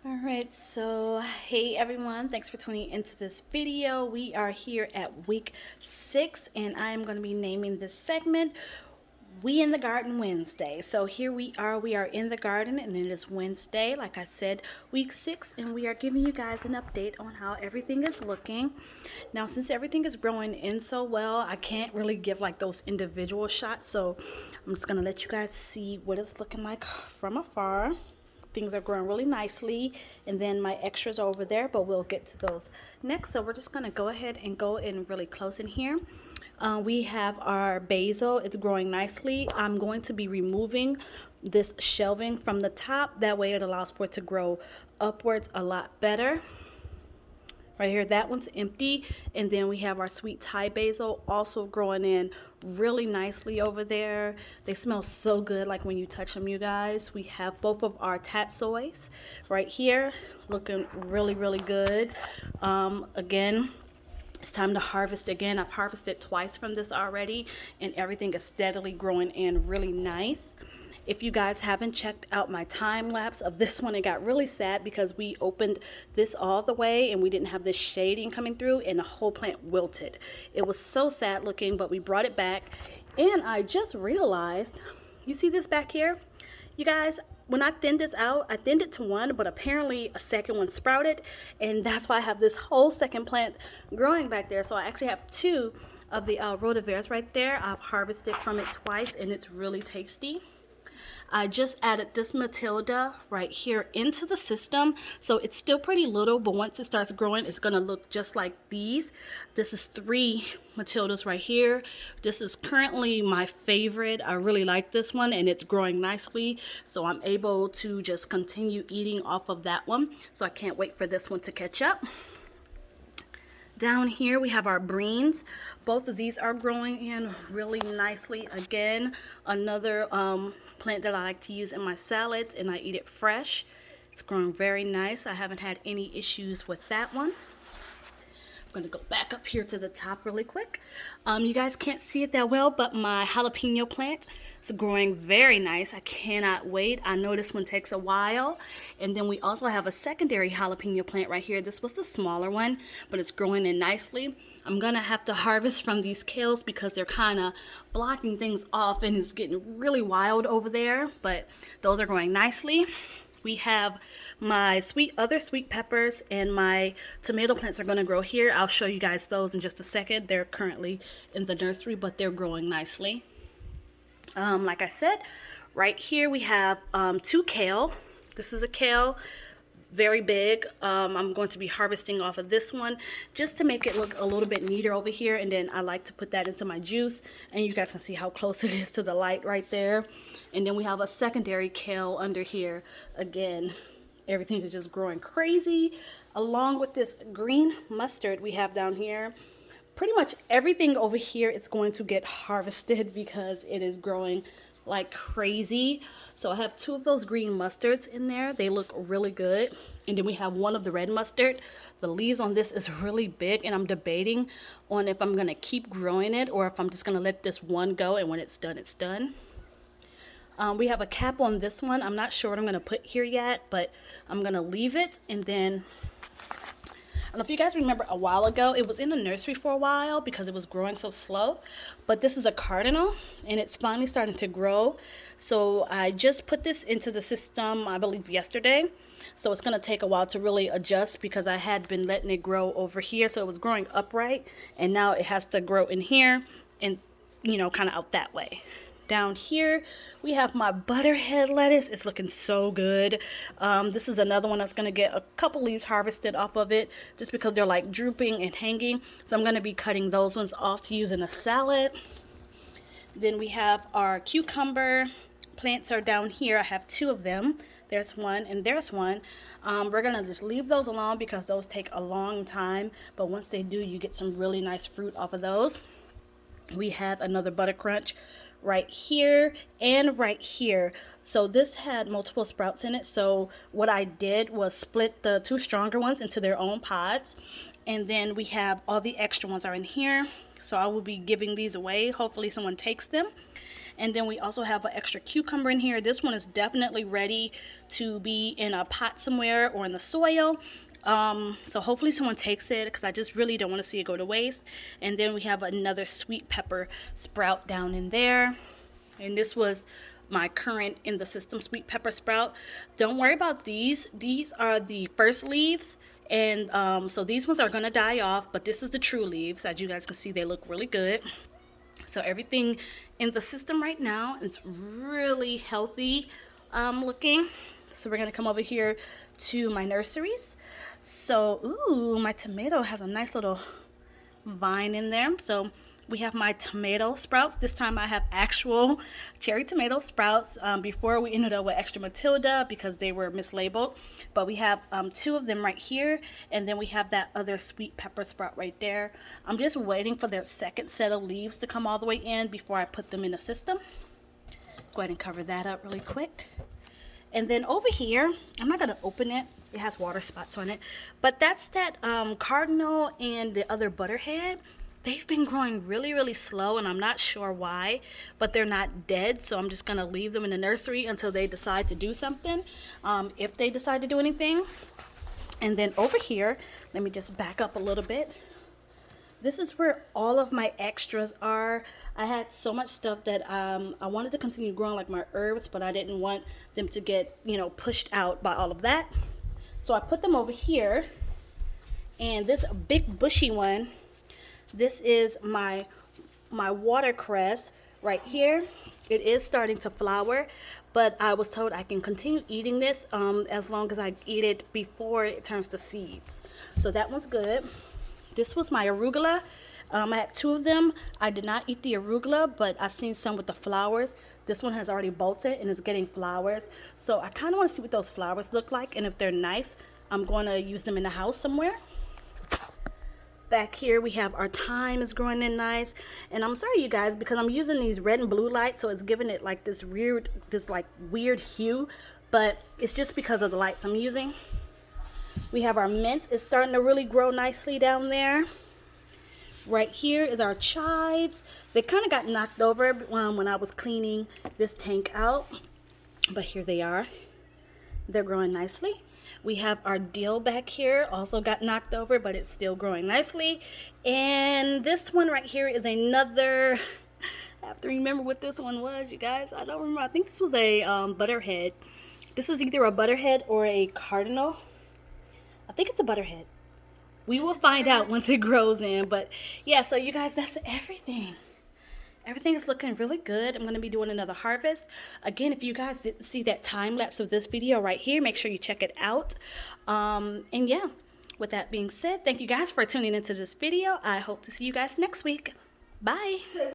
Alright, so hey everyone, thanks for tuning into this video. We are here at week 6 and I am going to be naming this segment We in the Garden Wednesday. So here we are in the garden and it is Wednesday, like I said, week 6, and we are giving you guys an update on how everything is looking. Now since everything is growing in so well, I can't really give like those individual shots, so I'm just going to let you guys see what it's looking like from afar. Things are growing really nicely, and then my extras are over there, but we'll get to those next. So we're just going to go ahead and go in really close in here. We have our basil. It's growing nicely. I'm going to be removing this shelving from the top, that way it allows for it to grow upwards a lot better. Right here, that one's empty, and then we have our sweet Thai basil also growing in really nicely over there. They smell so good, like when you touch them, you guys. We have both of our tatsoys right here looking really good. Again, it's time to harvest again. I've harvested twice from this already, and everything is steadily growing in really nice. If you guys haven't checked out my time lapse of this one, it got really sad because we opened this all the way and we didn't have this shading coming through, and the whole plant wilted. It was so sad looking, but we brought it back. And I just realized, you see this back here? You guys, when I thinned this out, I thinned it to one, but apparently a second one sprouted, and that's why I have this whole second plant growing back there. So I actually have two of the rotivaires right there. I've harvested from it twice, and it's really tasty. I just added this Matilda right here into the system. So it's still pretty little, but once it starts growing, it's going to look just like these. This is 3 Matildas right here. This is currently my favorite. I really like this one, and it's growing nicely. So I'm able to just continue eating off of that one. So I can't wait for this one to catch up. Down here we have our greens. Both of these are growing in really nicely. Again, another plant that I like to use in my salads, and I eat it fresh. It's growing very nice. I haven't had any issues with that one. I'm going to go back up here to the top really quick. You guys can't see it that well, but my jalapeno plant is growing very nice. I cannot wait. I know this one takes a while. And then we also have a secondary jalapeno plant right here. This was the smaller one, but it's growing in nicely. I'm going to have to harvest from these kales because they're kind of blocking things off, and it's getting really wild over there, but those are growing nicely. We have my other sweet peppers, and my tomato plants are going to grow here. I'll show you guys those in just a second. They're currently in the nursery, but they're growing nicely. Like I said, right here we have 2 kale. This is a kale, very big. I'm going to be harvesting off of this one just to make it look a little bit neater over here, and then I like to put that into my juice, and you guys can see how close it is to the light right there. And then we have a secondary kale under here. Again, everything is just growing crazy, along with this green mustard we have down here. Pretty much everything over here is going to get harvested because it is growing like crazy. So I have 2 of those green mustards in there. They look really good. And then we have 1 of the red mustard. The leaves on this is really big, and I'm debating on if I'm going to keep growing it or if I'm just going to let this one go, and when it's done, it's done. We have a cap on this one. I'm not sure what I'm going to put here yet, but I'm going to leave it. And then I don't know if you guys remember, a while ago it was in the nursery for a while because it was growing so slow, but this is a cardinal and it's finally starting to grow. So I just put this into the system, I believe yesterday, so it's going to take a while to really adjust because I had been letting it grow over here, so it was growing upright, and now it has to grow in here and, you know, kind of out that way. Down here we have my butterhead lettuce. It's looking so good. This is another one that's going to get a couple leaves harvested off of it just because they're like drooping and hanging, so I'm going to be cutting those ones off to use in a salad. Then we have our cucumber plants are down here. I have 2 of them. There's one and there's one. We're going to just leave those alone because those take a long time, but once they do, you get some really nice fruit off of those. We have another butter crunch right here and right here. So this had multiple sprouts in it, so what I did was split the 2 stronger ones into their own pods, and then we have all the extra ones are in here. So I will be giving these away. Hopefully someone takes them. And then we also have an extra cucumber in here. This one is definitely ready to be in a pot somewhere or in the soil. So hopefully someone takes it, because I just really don't want to see it go to waste. And then we have another sweet pepper sprout down in there. And this was my current in the system sweet pepper sprout. Don't worry about these. These are the first leaves. And so these ones are going to die off. But this is the true leaves. As you guys can see, they look really good. So everything in the system right now is really healthy looking. So we're going to come over here to my nurseries. So, ooh, my tomato has a nice little vine in there. So we have my tomato sprouts. This time I have actual cherry tomato sprouts. Before we ended up with extra Matilda because they were mislabeled. But we have 2 of them right here. And then we have that other sweet pepper sprout right there. I'm just waiting for their second set of leaves to come all the way in before I put them in the system. Go ahead and cover that up really quick. And then over here, I'm not going to open it. It has water spots on it. But that's that cardinal and the other butterhead. They've been growing really, really slow, and I'm not sure why. But they're not dead, so I'm just going to leave them in the nursery until they decide to do something. If they decide to do anything. And then over here, let me just back up a little bit. This is where all of my extras are. I had so much stuff that I wanted to continue growing, like my herbs, but I didn't want them to get, pushed out by all of that. So I put them over here. And this big bushy one, this is my watercress right here. It is starting to flower, but I was told I can continue eating this as long as I eat it before it turns to seeds. So that one's good. This was my arugula. I had 2 of them. I did not eat the arugula, but I've seen some with the flowers. This one has already bolted and is getting flowers. So I kind of want to see what those flowers look like, and if they're nice, I'm going to use them in the house somewhere. Back here we have our thyme is growing in nice. And I'm sorry you guys, because I'm using these red and blue lights, so it's giving it like this weird hue, but it's just because of the lights I'm using. We have our mint is starting to really grow nicely down there. Right here is our chives. They kind of got knocked over when I was cleaning this tank out, but here they are. They're growing nicely. We have our dill back here, also got knocked over, but it's still growing nicely. And this one right here is another, I have to remember what this one was, you guys. I don't remember. I think this was a butterhead. This is either a butterhead or a cardinal. I think it's a butterhead. We will find out once it grows in. But yeah, so you guys, that's everything. Everything is looking really good. I'm going to be doing another harvest. Again, if you guys didn't see that time lapse of this video right here, make sure you check it out. And yeah, with that being said, thank you guys for tuning into this video. I hope to see you guys next week. Bye.